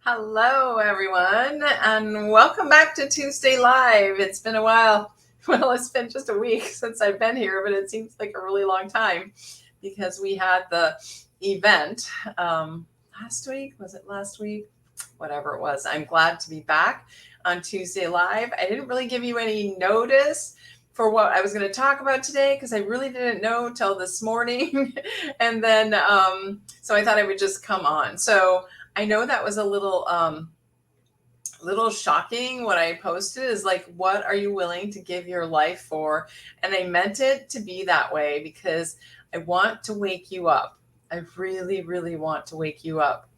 Hello, everyone, and welcome back to Tuesday Live. It's been a while. Well, it's been just a week since I've been here, but it seems like a really long time because we had the event last week. Was it last week? Whatever it was. I'm glad to be back on Tuesday Live. I didn't really give you any notice for what I was going to talk about today because I really didn't know till this morning. And then, so I thought I would just come on. So I know that was a little shocking. What I posted is like, what are you willing to give your life for? And I meant it to be that way because I want to wake you up. I really, really want to wake you up.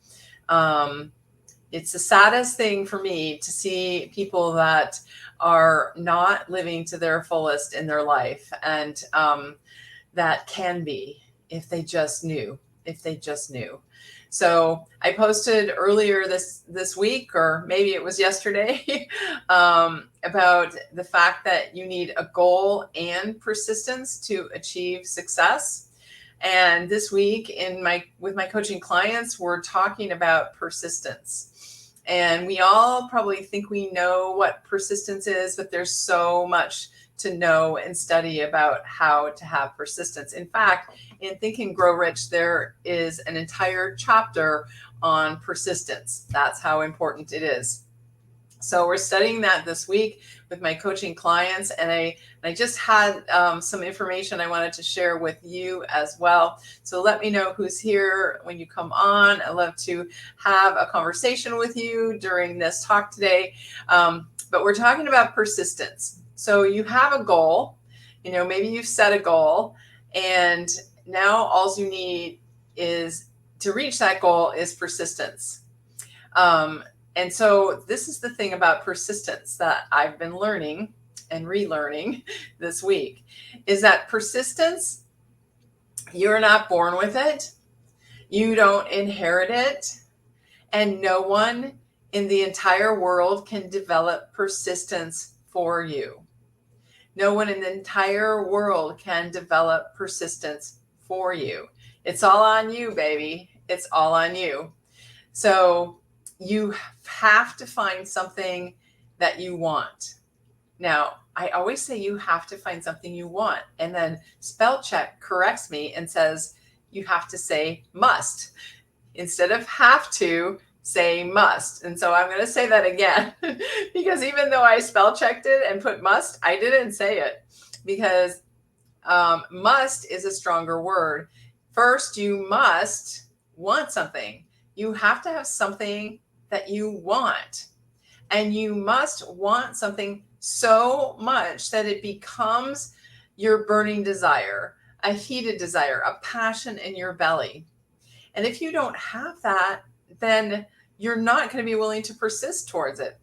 It's the saddest thing for me to see people that are not living to their fullest in their life, and that can be if they just knew. If they just knew. So I posted earlier this week, or maybe it was yesterday, about the fact that you need a goal and persistence to achieve success. And this week with my coaching clients, we're talking about persistence. And we all probably think we know what persistence is, but there's so much to know and study about how to have persistence. In fact, in Think and Grow Rich, there is an entire chapter on persistence. That's how important it is. So we're studying that this week with my coaching clients, and I just had some information I wanted to share with you as well. So let me know who's here when you come on. I'd love to have a conversation with you during this talk today. But we're talking about persistence. So you have a goal, maybe you've set a goal, and now all you need is to reach that goal is persistence. And so this is the thing about persistence that I've been learning and relearning this week, is that persistence, you're not born with it. You don't inherit it. And no one in the entire world can develop persistence for you. No one in the entire world can develop persistence for you. It's all on you, baby. It's all on you. So you have to find something that you want. Now, I always say you have to find something you want. And then spell check corrects me and says you have to say must. Instead of have to, say must. And so I'm going to say that again because even though I spell checked it and put must, I didn't say it because must is a stronger word. First, you must want something. You have to have something that you want. And you must want something so much that it becomes your burning desire, a heated desire, a passion in your belly. And if you don't have that, then you're not going to be willing to persist towards it.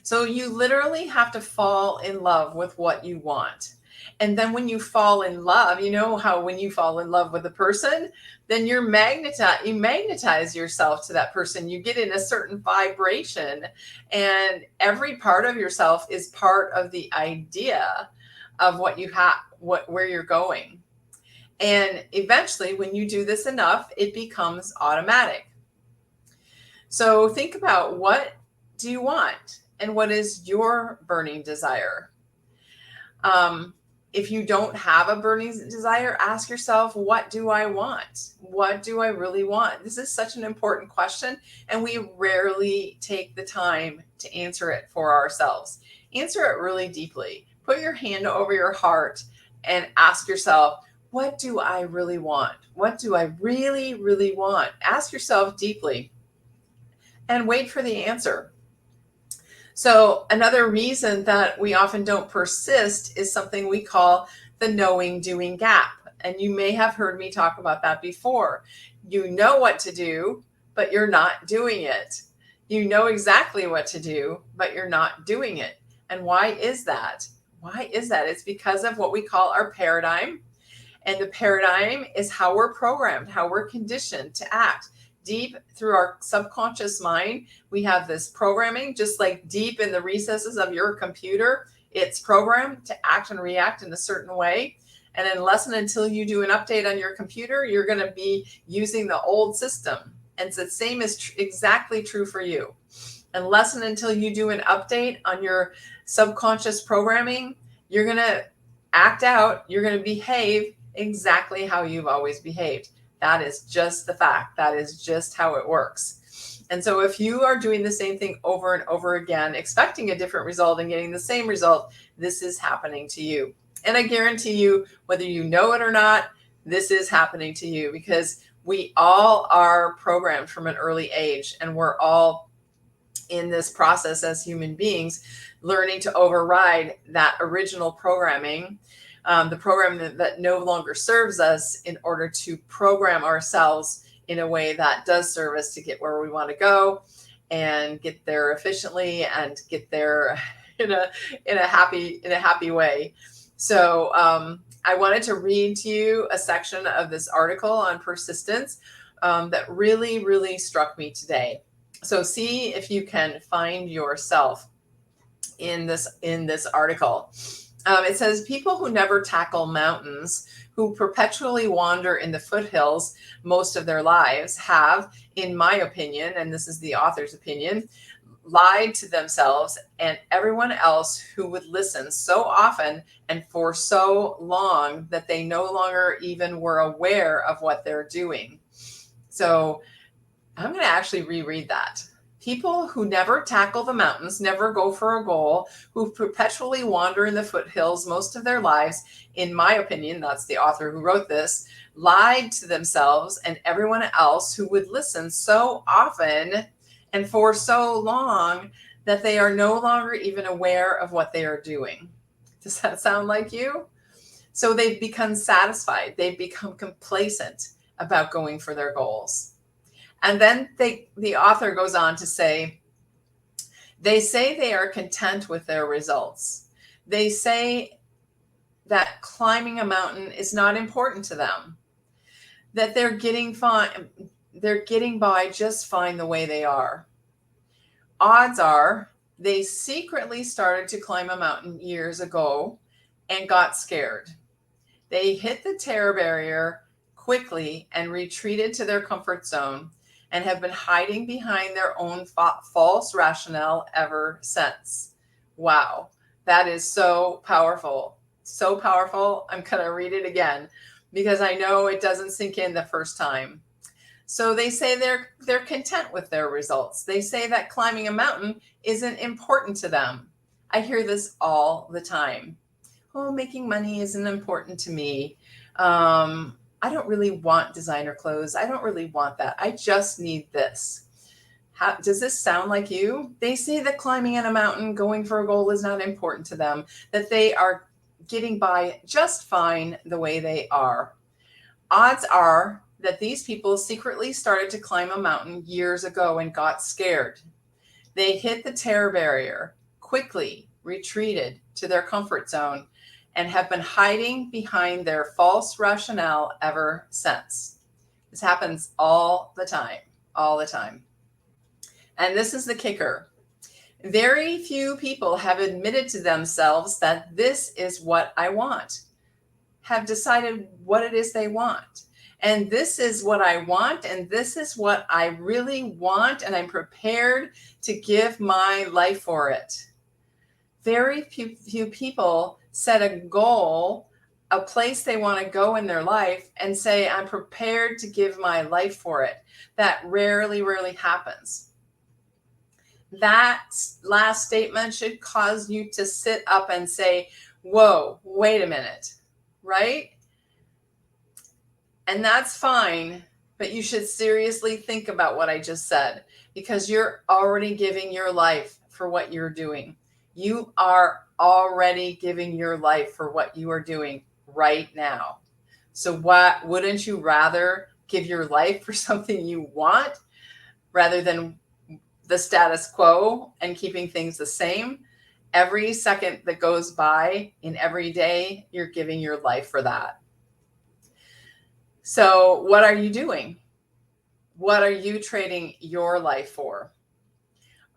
So you literally have to fall in love with what you want. And then when you fall in love, you know how when you fall in love with a person, then you magnetize yourself to that person. You get in a certain vibration, and every part of yourself is part of the idea of what you have, where you're going. And eventually, when you do this enough, it becomes automatic. So think about, what do you want? And what is your burning desire? If you don't have a burning desire, ask yourself, what do I want? What do I really want? This is such an important question, and we rarely take the time to answer it for ourselves. Answer it really deeply. Put your hand over your heart and ask yourself, what do I really want? What do I really, really want? Ask yourself deeply and wait for the answer. So another reason that we often don't persist is something we call the knowing doing gap. And you may have heard me talk about that before. You know what to do, but you're not doing it. You know exactly what to do, but you're not doing it. And why is that? Why is that? It's because of what we call our paradigm. And the paradigm is how we're programmed, how we're conditioned to act. Deep through our subconscious mind, we have this programming, just like deep in the recesses of your computer, it's programmed to act and react in a certain way. And unless and until you do an update on your computer, you're going to be using the old system. And it's the same is exactly true for you. Unless and until you do an update on your subconscious programming, you're going to act out, you're going to behave exactly how you've always behaved. That is just the fact. That is just how it works. And so if you are doing the same thing over and over again, expecting a different result and getting the same result, this is happening to you. And I guarantee you, whether you know it or not, this is happening to you, because we all are programmed from an early age, and we're all in this process as human beings, learning to override that original programming, the program that no longer serves us, in order to program ourselves in a way that does serve us to get where we want to go and get there efficiently and get there in a happy way. So I wanted to read to you a section of this article on persistence that really struck me today. So see if you can find yourself in this article. It says, people who never tackle mountains, who perpetually wander in the foothills most of their lives, have, in my opinion, and this is the author's opinion, lied to themselves and everyone else who would listen so often and for so long that they no longer even were aware of what they're doing. So I'm going to actually reread that. People who never tackle the mountains, never go for a goal, who perpetually wander in the foothills most of their lives, in my opinion, that's the author who wrote this, lied to themselves and everyone else who would listen so often and for so long that they are no longer even aware of what they are doing. Does that sound like you? So they've become satisfied. They've become complacent about going for their goals. And then the author goes on to say, they say they are content with their results. They say that climbing a mountain is not important to them, that they're getting by just fine the way they are. Odds are they secretly started to climb a mountain years ago and got scared. They hit the terror barrier quickly and retreated to their comfort zone, and have been hiding behind their own false rationale ever since. Wow, that is so powerful. So powerful. I'm going to read it again because I know it doesn't sink in the first time. So they say they're content with their results. They say that climbing a mountain isn't important to them. I hear this all the time. Oh, making money isn't important to me. I don't really want designer clothes. I don't really want that. I just need this. How does this sound like you? They say that climbing on a mountain, going for a goal is not important to them, that they are getting by just fine the way they are. Odds are that these people secretly started to climb a mountain years ago and got scared. They hit the terror barrier, quickly retreated to their comfort zone, and have been hiding behind their false rationale ever since. This happens all the time, all the time. And this is the kicker. Very few people have admitted to themselves that this is what I want, have decided what it is they want. And this is what I want, and this is what I really want, and I'm prepared to give my life for it. Very few people set a goal, a place they want to go in their life, and say, I'm prepared to give my life for it. That rarely happens. That last statement should cause you to sit up and say, whoa, wait a minute, right? And that's fine, but you should seriously think about what I just said, because you're already giving your life for what you're doing. You are already giving your life for what you are doing right now. So what wouldn't you rather give your life for something you want rather than the status quo and keeping things the same? Every second that goes by in every day, you're giving your life for that. So what are you doing? What are you trading your life for?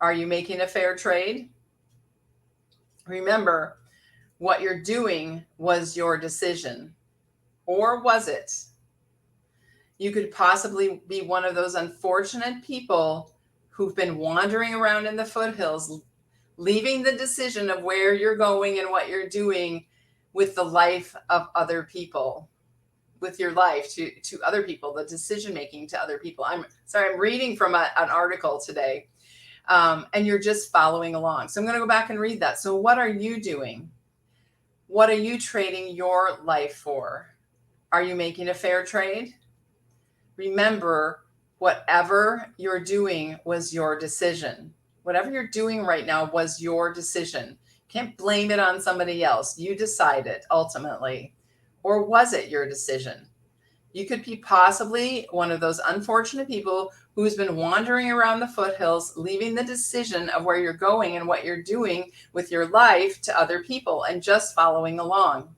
Are you making a fair trade? Remember, what you're doing was your decision, or was it? You could possibly be one of those unfortunate people who've been wandering around in the foothills, leaving the decision of where you're going and what you're doing with the life of other people, with your life to other people, the decision making to other people. I'm sorry, I'm reading from an article today, and you're just following along. So I'm going to go back and read that. So what are you doing? What are you trading your life for? Are you making a fair trade? Remember, whatever you're doing was your decision. Whatever you're doing right now was your decision. Can't blame it on somebody else. You decided ultimately. Or was it your decision? You could be possibly one of those unfortunate people who's been wandering around the foothills, leaving the decision of where you're going and what you're doing with your life to other people and just following along.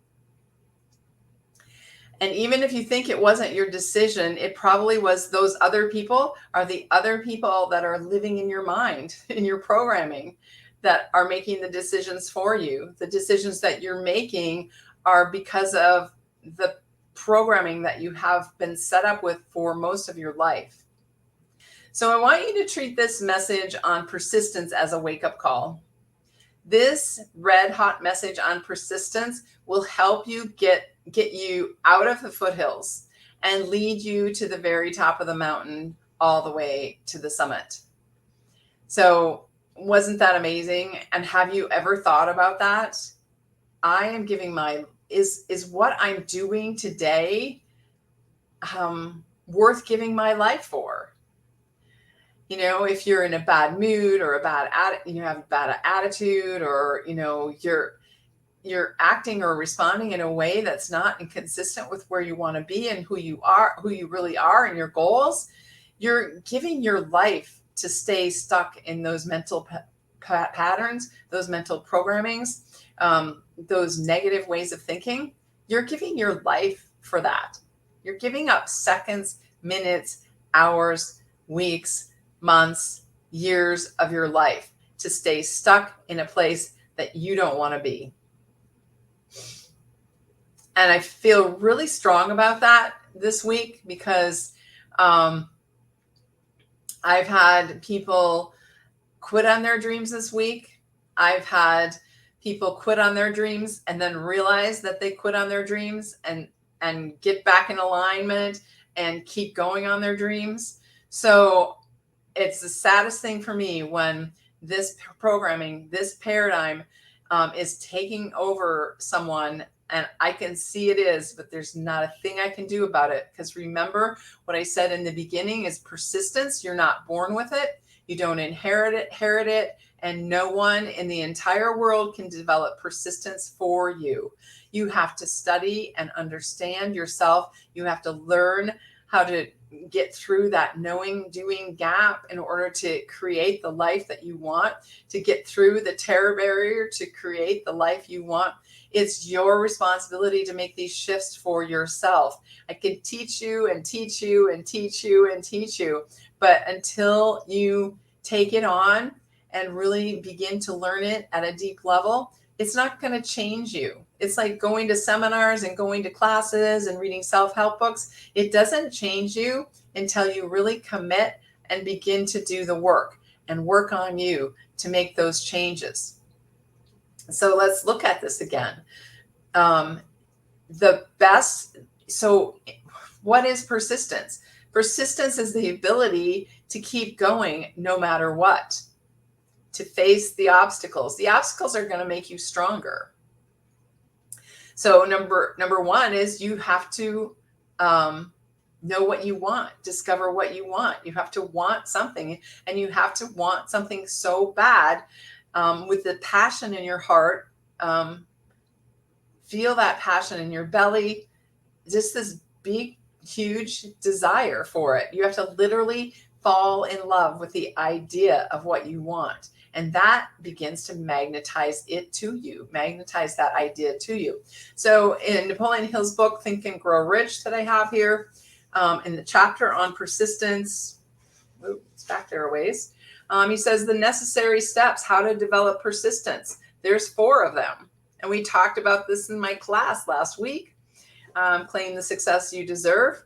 And even if you think it wasn't your decision, it probably was. Those other people are the other people that are living in your mind, in your programming, that are making the decisions for you. The decisions that you're making are because of the programming that you have been set up with for most of your life. So I want you to treat this message on persistence as a wake-up call. This red hot message on persistence will help you get you out of the foothills and lead you to the very top of the mountain, all the way to the summit. So wasn't that amazing? And have you ever thought about that? I am giving is what I'm doing today worth giving my life for? You know, if you're in a bad mood or you have a bad attitude, or you're acting or responding in a way that's not inconsistent with where you want to be and who you really are, and your goals, you're giving your life to stay stuck in those mental patterns, those mental programmings, those negative ways of thinking. You're giving your life for that. You're giving up seconds, minutes, hours, weeks, months, years of your life to stay stuck in a place that you don't want to be. And I feel really strong about that this week because I've had people quit on their dreams this week. I've had people quit on their dreams and then realize that they quit on their dreams and get back in alignment and keep going on their dreams. So it's the saddest thing for me when this programming, this paradigm is taking over someone, and I can see it is, but there's not a thing I can do about it. Because remember what I said in the beginning is persistence. You're not born with it. You don't inherit it, and no one in the entire world can develop persistence for you. You have to study and understand yourself. You have to learn how to get through that knowing doing gap in order to create the life that you want, to get through the terror barrier to create the life you want. It's your responsibility to make these shifts for yourself. I can teach you and teach you and teach you and teach you, but until you take it on and really begin to learn it at a deep level, it's not going to change you. It's like going to seminars and going to classes and reading self-help books. It doesn't change you until you really commit and begin to do the work and work on you to make those changes. So let's look at this again. So what is persistence? Persistence is the ability to keep going no matter what, to face the obstacles. The obstacles are going to make you stronger. So number one is you have to know what you want, discover what you want. You have to want something, and you have to want something so bad with the passion in your heart. Feel that passion in your belly, just this big, huge desire for it. You have to literally fall in love with the idea of what you want. And that begins to magnetize it to you, magnetize that idea to you. So in Napoleon Hill's book, Think and Grow Rich, that I have here, in the chapter on persistence, it's back there a ways, he says the necessary steps, how to develop persistence. There's 4 of them. And we talked about this in my class last week, Claim the Success You Deserve.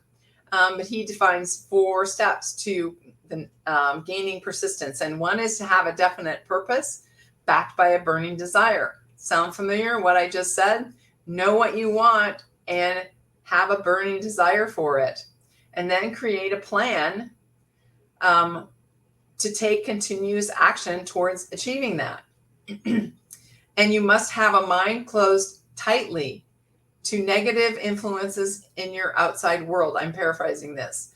but he defines 4 steps to the, gaining persistence. And one is to have a definite purpose backed by a burning desire. Sound familiar? What I just said? Know what you want and have a burning desire for it. And then create a plan to take continuous action towards achieving that. And you must have a mind closed tightly to negative influences in your outside world. I'm paraphrasing this,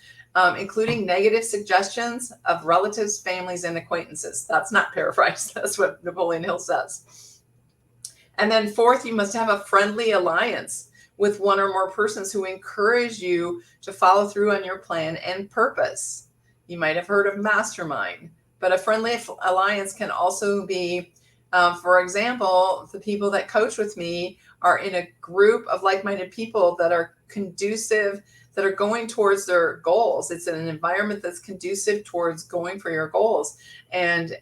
including negative suggestions of relatives, families, and acquaintances. That's not paraphrased. That's what Napoleon Hill says. And then 4th, you must have a friendly alliance with one or more persons who encourage you to follow through on your plan and purpose. You might have heard of mastermind, but a friendly alliance can also be, for example, the people that coach with me are in a group of like-minded people that are conducive, that are going towards their goals. It's an environment that's conducive towards going for your goals. And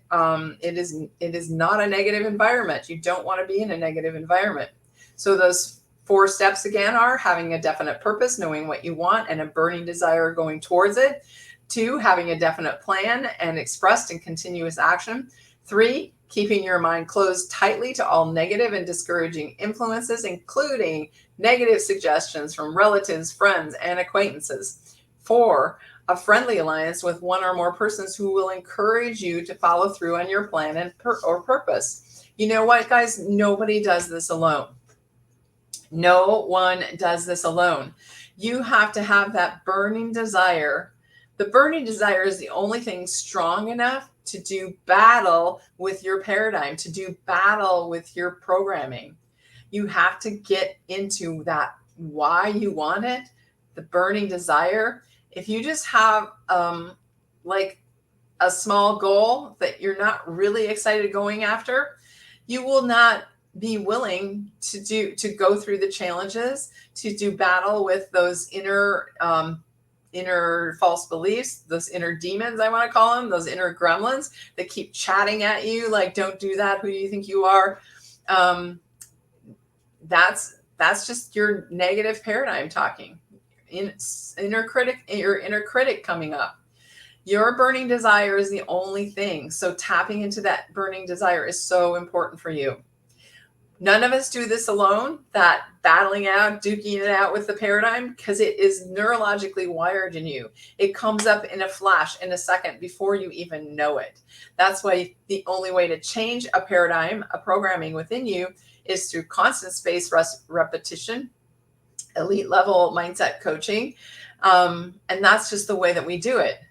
it is not a negative environment. You don't want to be in a negative environment. So those 4 steps again are having a definite purpose, knowing what you want, and a burning desire going towards it. 2, having a definite plan and expressed in continuous action. 3, keeping your mind closed tightly to all negative and discouraging influences, including negative suggestions from relatives, friends, and acquaintances. 4, a friendly alliance with one or more persons who will encourage you to follow through on your plan and or purpose. You know what, guys? Nobody does this alone. No one does this alone. You have to have that burning desire. The burning desire is the only thing strong enough to do battle with your paradigm, to do battle with your programming. You have to get into that why you want it, the burning desire. If you just have like a small goal that you're not really excited going after, you will not be willing to go through the challenges, to do battle with those inner false beliefs, those inner demons, I want to call them, those inner gremlins that keep chatting at you like, don't do that, who do you think you are? That's just your negative paradigm talking. Your inner critic coming up. Your burning desire is the only thing. So tapping into that burning desire is so important for you. None of us do this alone, that battling out, duking it out with the paradigm, because it is neurologically wired in you. It comes up in a flash, in a second, before you even know it. That's why the only way to change a paradigm, a programming within you, is through constant spaced repetition, elite level mindset coaching. And that's just the way that we do it.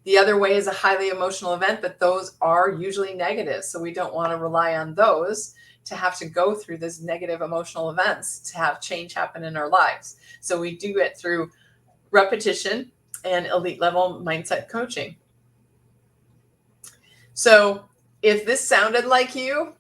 The other way is a highly emotional event, but those are usually negative. So we don't want to rely on those to have to go through these negative emotional events to have change happen in our lives. So we do it through repetition and elite level mindset coaching. So if this sounded like you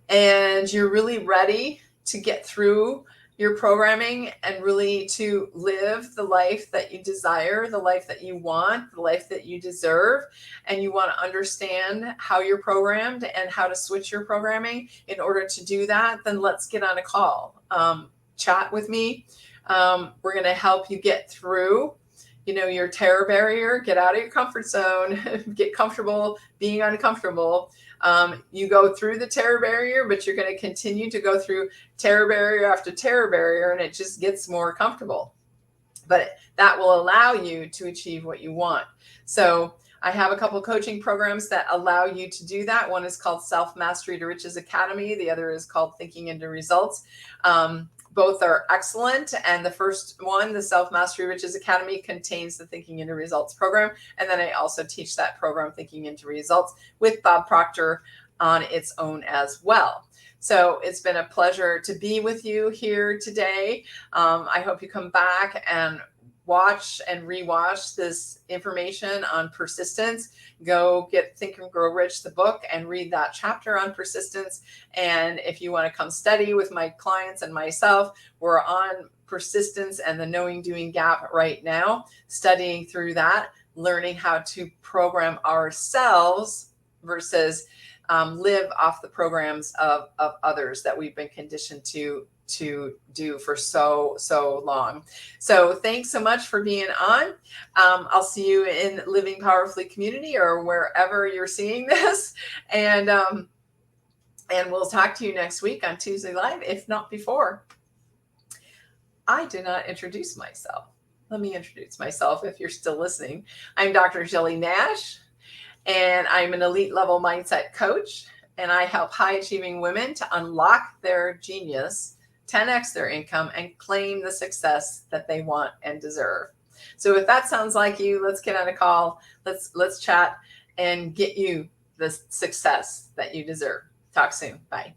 and you're really ready to get through your programming and really to live the life that you desire, the life that you want, the life that you deserve, and you want to understand how you're programmed and how to switch your programming in order to do that, then let's get on a call. Chat with me. We're going to help you get through, your terror barrier, get out of your comfort zone, get comfortable being uncomfortable. You go through the terror barrier, but you're going to continue to go through terror barrier after terror barrier, and it just gets more comfortable. But that will allow you to achieve what you want. So I have a couple of coaching programs that allow you to do that. One is called Self Mastery to Riches Academy. The other is called Thinking into Results. Both are excellent. And the first one, the Self Mastery Riches Academy, contains the Thinking into Results program. And then I also teach that program, Thinking into Results, with Bob Proctor on its own as well. So it's been a pleasure to be with you here today. I hope you come back and watch and rewatch this information on persistence. Go get Think and Grow Rich, the book, and read that chapter on persistence. And if you want to come study with my clients and myself, we're on persistence and the knowing doing gap right now, studying through that, learning how to program ourselves versus live off the programs of others that we've been conditioned to to do for so long. So thanks so much for being on. I'll see you in Living Powerfully community or wherever you're seeing this, and we'll talk to you next week on Tuesday Live, if not before. I did not introduce myself. Let me introduce myself if you're still listening. I'm Dr. Shelley Nash, and I'm an elite level mindset coach, and I help high achieving women to unlock their genius, 10x their income, and claim the success that they want and deserve. So if that sounds like you, let's get on a call. Let's chat and get you the success that you deserve. Talk soon. Bye.